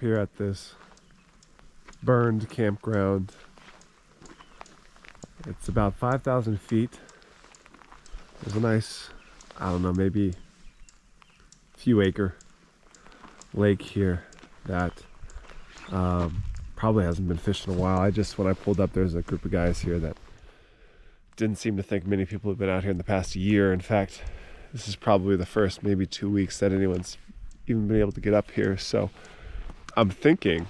here at this burned campground. It's about 5,000 feet. There's a nice, I don't know, maybe few acre lake here that probably hasn't been fished in a while. When I pulled up, there's a group of guys here that didn't seem to think many people have been out here in the past year. In fact, this is probably the first maybe 2 weeks that anyone's even been able to get up here. So I'm thinking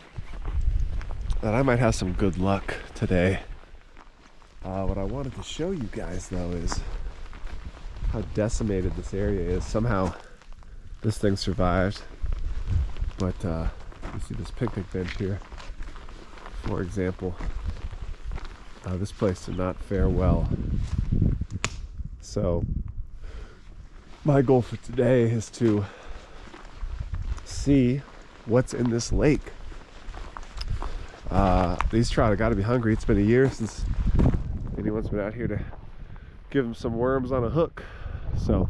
that I might have some good luck today. What I wanted to show you guys though is how decimated this area is. Somehow this thing survived, but you see this picnic bench here, for example. This place did not fare well. So my goal for today is to see what's in this lake. These trout have got to be hungry. It's been a year since anyone's been out here to give them some worms on a hook. So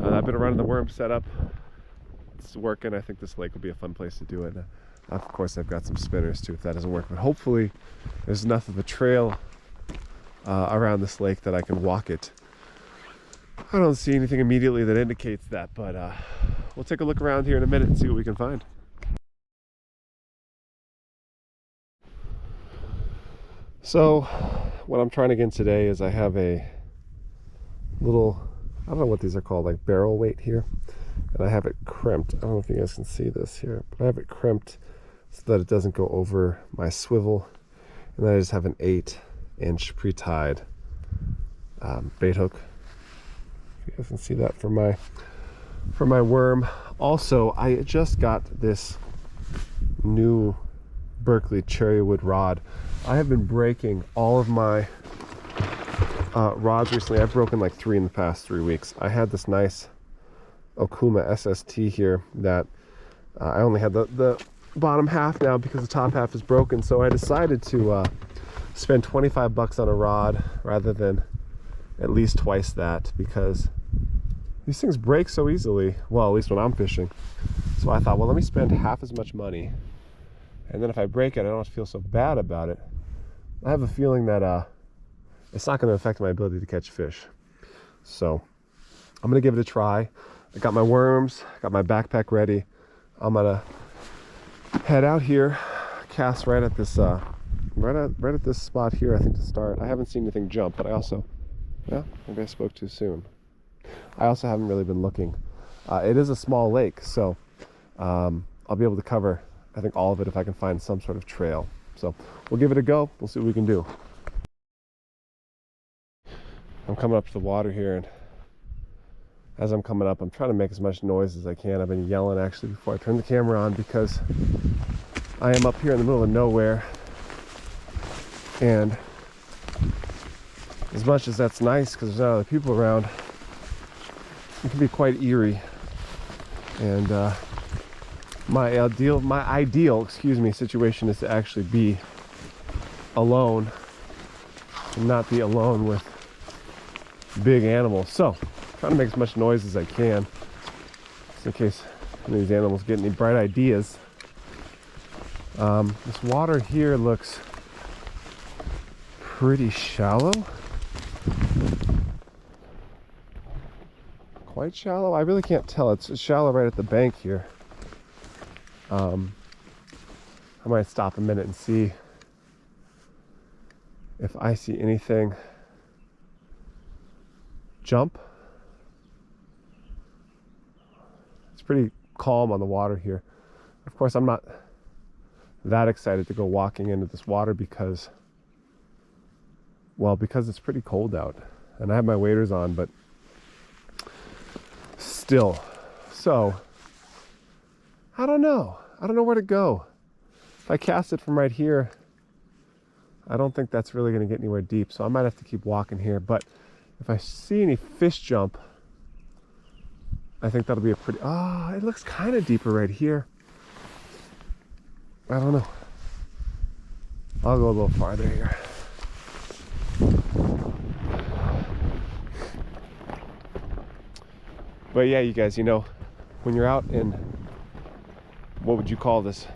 I've been running the worm setup. It's working. I think this lake will be a fun place to do it. Of course, I've got some spinners too if that doesn't work, but hopefully there's enough of a trail around this lake that I can walk it. I don't see anything immediately that indicates that, but we'll take a look around here in a minute and see what we can find. So what I'm trying again today is I have a little, I don't know what these are called, like barrel weight here, and I have it crimped. I don't know if you guys can see this here, but I have it crimped so that it doesn't go over my swivel, and then I just have an 8-inch pre-tied bait hook. You guys can see that for my worm. Also, I just got this new Berkeley cherrywood rod. I have been breaking all of my rods recently. I've broken like 3 in the past 3 weeks. I had this nice Okuma SST here that I only had the bottom half now because the top half is broken. So I decided to spend 25 bucks on a rod rather than at least twice that, because these things break so easily. Well, at least when I'm fishing. So I thought, well, let me spend half as much money, and then if I break it, I don't have to feel so bad about it. I have a feeling that it's not going to affect my ability to catch fish. So I'm going to give it a try. I got my worms, got my backpack ready. I'm going to head out here, cast right at this right at this spot here, I think, to start. I haven't seen anything jump, but I also, yeah, maybe I spoke too soon. I also haven't really been looking. It is a small lake, so I'll be able to cover, I think, all of it if I can find some sort of trail. So we'll give it a go. We'll see what we can do. I'm coming up to the water here, and as I'm coming up, I'm trying to make as much noise as I can. I've been yelling actually before I turn the camera on, because I am up here in the middle of nowhere, and as much as that's nice because there's not other people around, it can be quite eerie. And my ideal situation is to actually be alone and not be alone with big animals. So trying to make as much noise as I can, just in case any of these animals get any bright ideas. This water here looks pretty shallow. Quite shallow. I really can't tell. It's shallow right at the bank here. I might stop a minute and see if I see anything jump. It's pretty calm on the water here. Of course, I'm not that excited to go walking into this water because it's pretty cold out, and I have my waders on, but still. So I don't know where to go. If I cast it from right here, I don't think that's really going to get anywhere deep, so I might have to keep walking here. But if I see any fish jump, I think that'll be a pretty, it looks kind of deeper right here. I don't know. I'll go a little farther here. But yeah, you guys, when you're out in, what would you call this,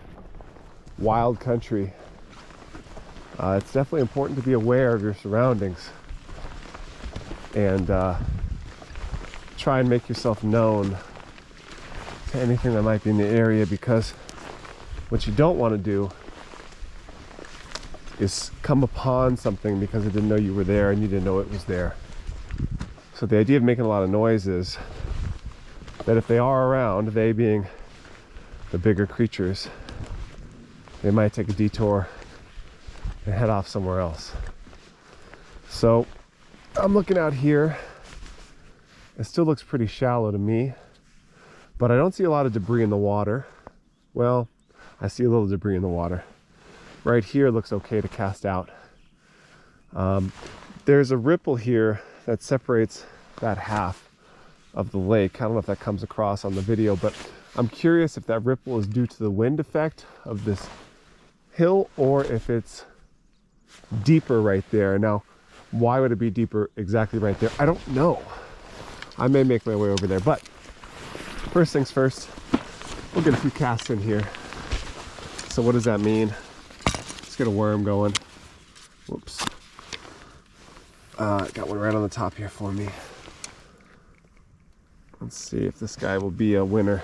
wild country, it's definitely important to be aware of your surroundings and try and make yourself known to anything that might be in the area, because what you don't want to do is come upon something because it didn't know you were there and you didn't know it was there. So the idea of making a lot of noise is that if they are around, they being the bigger creatures, they might take a detour and head off somewhere else. So I'm looking out here. It still looks pretty shallow to me, but I don't see a lot of debris in the water. Well, I see a little debris in the water. Right here looks okay to cast out. There's a ripple here that separates that half of the lake. I don't know if that comes across on the video, but I'm curious if that ripple is due to the wind effect of this hill or if it's deeper right there. Now, why would it be deeper exactly right there? I don't know. I may make my way over there, but first things first, we'll get a few casts in here. So what does that mean? Let's get a worm going. Whoops. Got one right on the top here for me. Let's see if this guy will be a winner.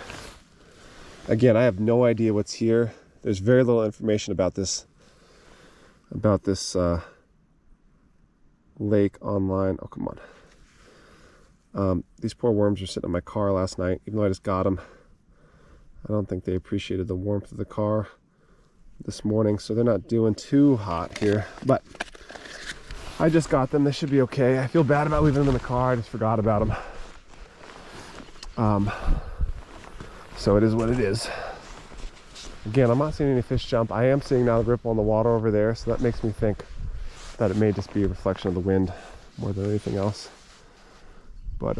Again, I have no idea what's here. There's very little information about this lake online. Oh, come on. These poor worms were sitting in my car last night, even though I just got them. I don't think they appreciated the warmth of the car this morning, so they're not doing too hot here, but I just got them. They should be okay. I feel bad about leaving them in the car. I just forgot about them. So it is what it is. Again, I'm not seeing any fish jump. I am seeing now the ripple in the water over there, so that makes me think that it may just be a reflection of the wind more than anything else. But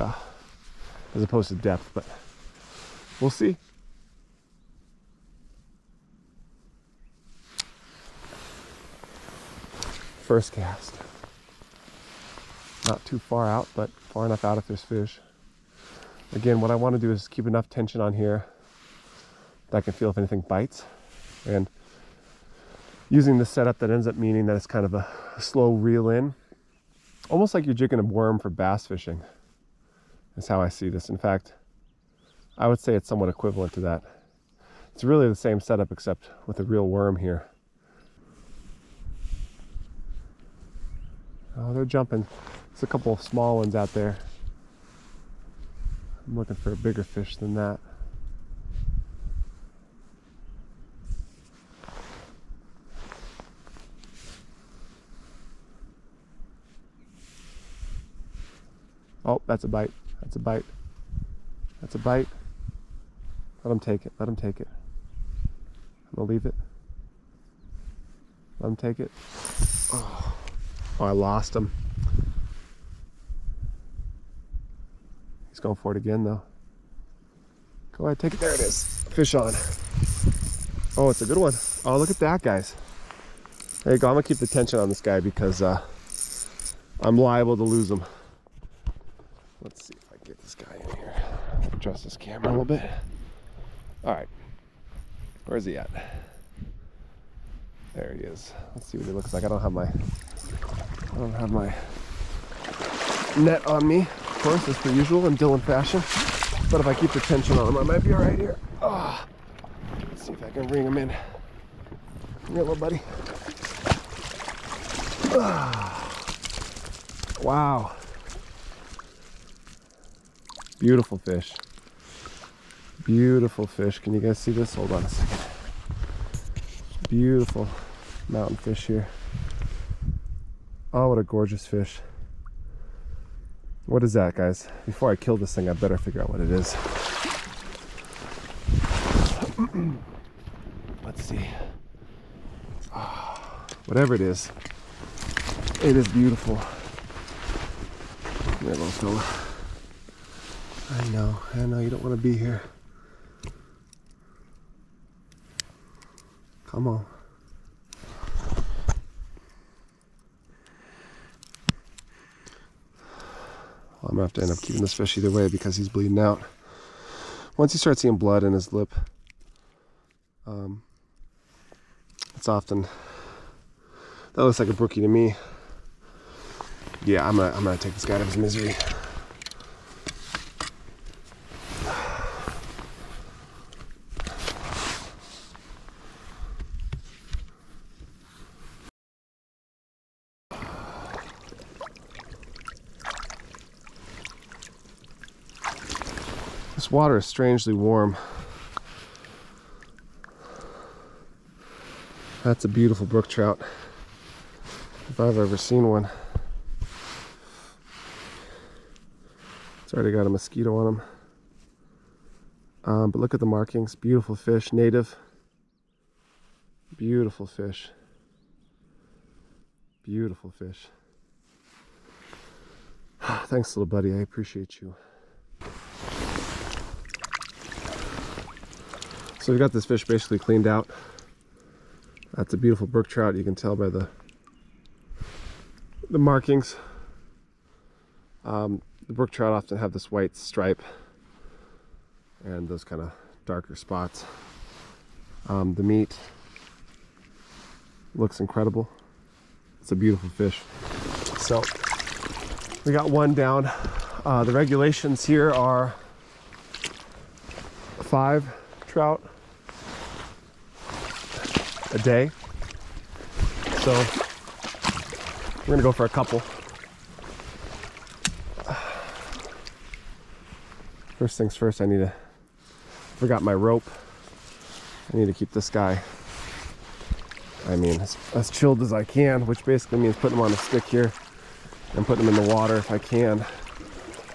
as opposed to depth, but we'll see. First cast. Not too far out, but far enough out if there's fish. Again, what I want to do is keep enough tension on here that I can feel if anything bites. And using this setup that ends up meaning that it's kind of a slow reel in. Almost like you're jigging a worm for bass fishing. That's how I see this. In fact, I would say it's somewhat equivalent to that. It's really the same setup except with a real worm here. Oh, they're jumping. There's a couple of small ones out there. I'm looking for a bigger fish than that. Oh, that's a bite. That's a bite. That's a bite. Let him take it. Let him take it. I'm gonna leave it. Let him take it. Oh, I lost him. He's going for it again, though. Go ahead, take it. There it is. Fish on. Oh, it's a good one. Oh, look at that, guys. There you go. I'm gonna keep the tension on this guy because I'm liable to lose him. Let's see if I can get this guy in here. Adjust this camera a little bit. All right. Where's he at? There he is. Let's see what he looks like. I don't have my net on me, of course, as per usual in Dylan fashion. But if I keep the tension on him, I might be all right here. Oh, let's see if I can bring him in. Come here, little buddy. Wow. Beautiful fish. Beautiful fish. Can you guys see this? Hold on a second. Beautiful mountain fish here. Oh, what a gorgeous fish. What is that, guys? Before I kill this thing, I better figure out what it is. Let's see. Oh, whatever it is beautiful. Come here, little fella. I know, you don't want to be here. Come on. Well, I'm gonna have to end up keeping this fish either way because he's bleeding out. Once you start seeing blood in his lip, It's often, that looks like a brookie to me. Yeah, I'm gonna take this guy out of his misery. This water is strangely warm. That's a beautiful brook trout, if I've ever seen one. It's already got a mosquito on him. But look at the markings. Beautiful fish, native. Beautiful fish. Beautiful fish. Thanks, little buddy. I appreciate you. So we've got this fish basically cleaned out. That's a beautiful brook trout. You can tell by the markings. The brook trout often have this white stripe and those kind of darker spots. The meat looks incredible. It's a beautiful fish. So we got one down. The regulations here are 5 trout a day. So we're gonna go for a couple. First things first, forgot my rope. I need to keep this guy, I mean, as chilled as I can, which basically means putting him on a stick here and putting him in the water if I can,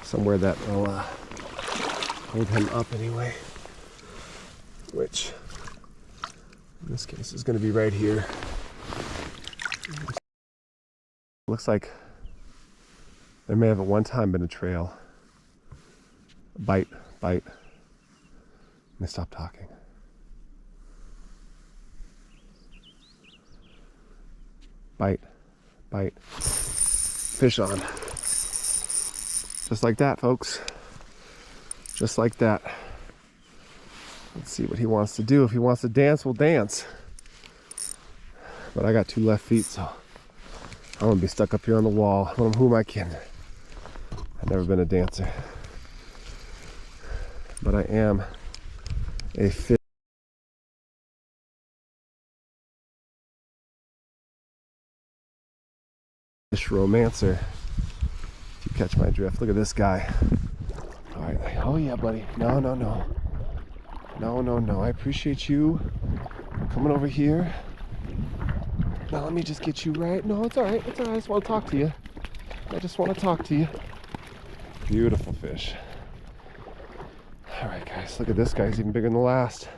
somewhere that will hold him up anyway, which in this case is going to be right here. Looks like there may have at one time been a trail. Bite. Let me stop talking. Bite. Fish on. Just like that, folks. Just like that. Let's see what he wants to do. If he wants to dance, we'll dance. But I got 2 left feet, so I'm gonna be stuck up here on the wall. Who am I kidding? I've never been a dancer. But I am a fish romancer. If you catch my drift, look at this guy. All right. Oh yeah, buddy. No. I appreciate you coming over here. Now let me just get you right. No, it's all right. I just want to talk to you. Beautiful fish. All right, guys, look at this guy. He's even bigger than the last.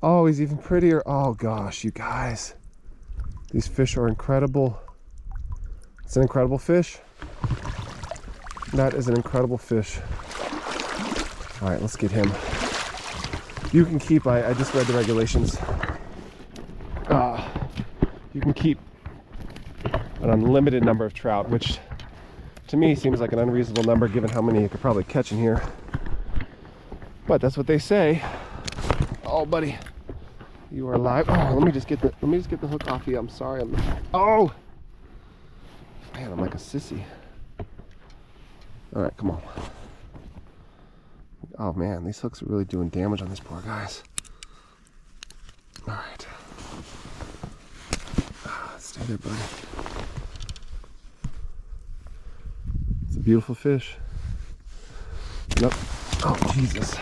Oh, he's even prettier. Oh gosh, you guys, these fish are incredible. It's an incredible fish. That is an incredible fish. All right, let's get him. You can keep, I just read the regulations. You can keep an unlimited number of trout, which to me seems like an unreasonable number given how many you could probably catch in here. But that's what they say. Oh, buddy, you are alive. Oh, let me just get the hook off you. I'm sorry. Oh, man, I'm like a sissy. All right, come on. Oh man, these hooks are really doing damage on these poor guys. All right. Stay there, buddy. It's a beautiful fish. Nope. Oh, Jesus.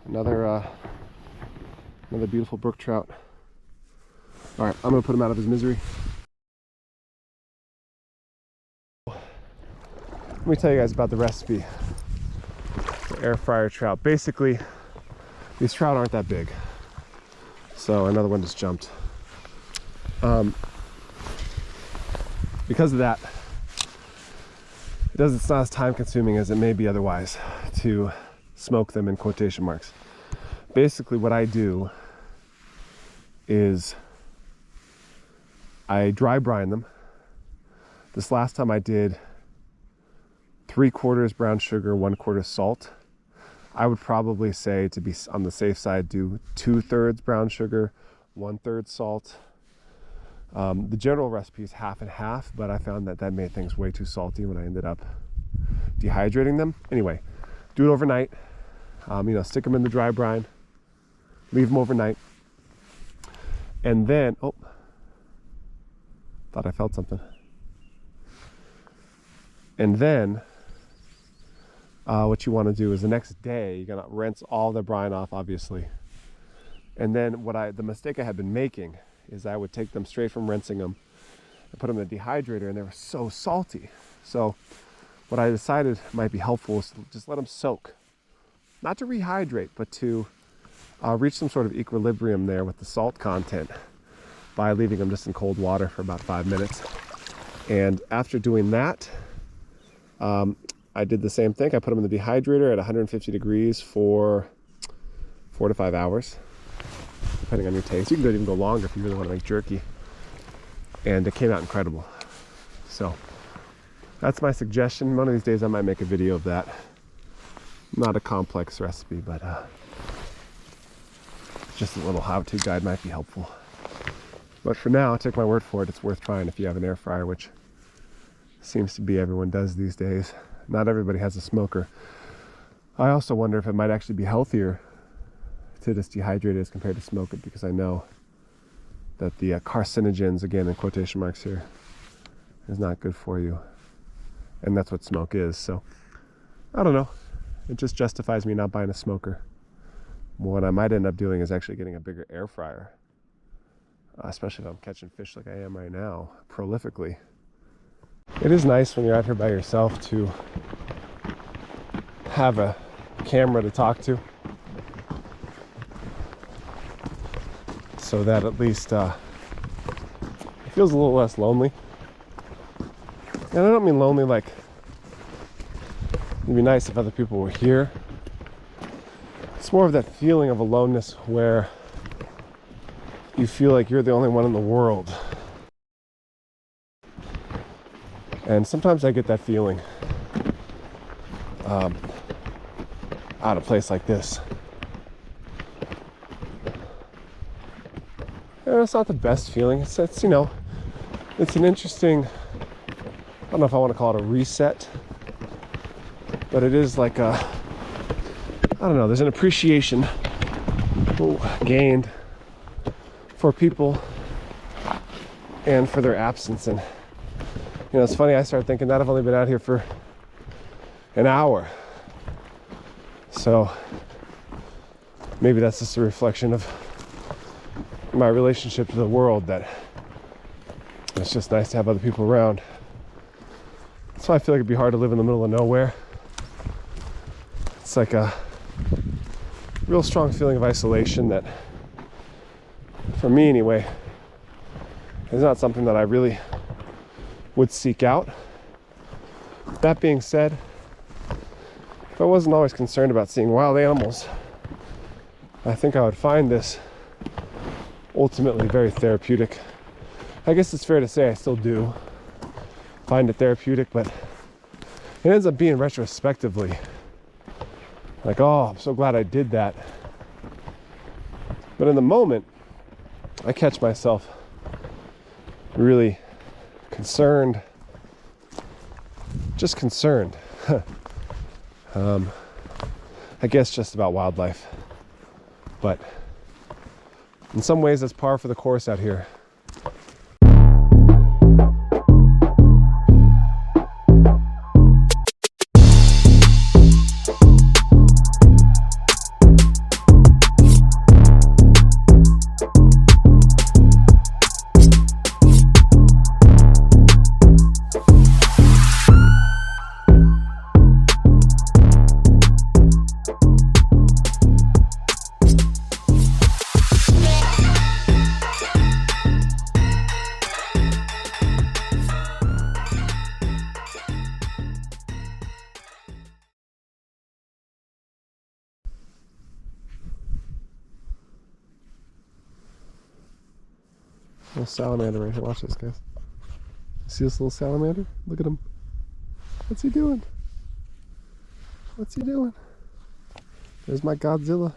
Another beautiful brook trout. All right, I'm gonna put him out of his misery. Let me tell you guys about the recipe for air fryer trout. Basically, these trout aren't that big. So another one just jumped. Because of that, it's not as time consuming as it may be otherwise to smoke them in quotation marks. Basically what I do is I dry brine them. This last time I did 3/4 brown sugar, 1/4 salt. I would probably say, to be on the safe side, do 2/3 brown sugar, 1/3 salt. The general recipe is half and half, but I found that made things way too salty when I ended up dehydrating them. Anyway, do it overnight. Stick them in the dry brine, leave them overnight, and then, oh, thought I felt something. And then what you want to do is the next day, you're going to rinse all the brine off, obviously. And then the mistake I had been making is I would take them straight from rinsing them and put them in the dehydrator, and they were so salty. So what I decided might be helpful is to just let them soak. Not to rehydrate, but to reach some sort of equilibrium there with the salt content by leaving them just in cold water for about 5 minutes. And after doing that, I did the same thing. I put them in the dehydrator at 150 degrees for 4 to 5 hours, depending on your taste. You can even go longer if you really want to make jerky. And it came out incredible. So that's my suggestion. One of these days I might make a video of that. Not a complex recipe, but just a little how-to guide might be helpful. But for now, take my word for it, it's worth trying if you have an air fryer, which seems to be everyone does these days. Not everybody has a smoker. I also wonder if it might actually be healthier to just dehydrate it as compared to smoke it, because I know that the carcinogens, again in quotation marks here, is not good for you. And that's what smoke is. So I don't know. It just justifies me not buying a smoker. What I might end up doing is actually getting a bigger air fryer, especially if I'm catching fish like I am right now, prolifically. It is nice when you're out here by yourself to have a camera to talk to, so that at least it feels a little less lonely. And I don't mean lonely like it'd be nice if other people were here. It's more of that feeling of aloneness where you feel like you're the only one in the world. And sometimes I get that feeling out of a place like this. And it's not the best feeling. It's it's an interesting, I don't know if I want to call it a reset, but it is like a, I don't know, there's an appreciation gained for people and for their absence. And it's funny, I started thinking that I've only been out here for an hour, so maybe that's just a reflection of my relationship to the world, that it's just nice to have other people around. So I feel like it'd be hard to live in the middle of nowhere. It's like a real strong feeling of isolation that, for me anyway, is not something that I really would seek out. That being said, if I wasn't always concerned about seeing wild animals, I think I would find this ultimately very therapeutic. I guess it's fair to say I still do find it therapeutic, but it ends up being retrospectively like, oh, I'm so glad I did that. But in the moment, I catch myself really concerned, just concerned. I guess just about wildlife. But in some ways, that's par for the course out here. Little salamander right here. Watch this, guys. See this little salamander? Look at him. What's he doing? What's he doing? There's my Godzilla.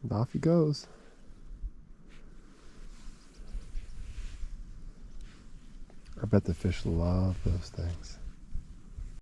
And off he goes. I bet the fish love those things.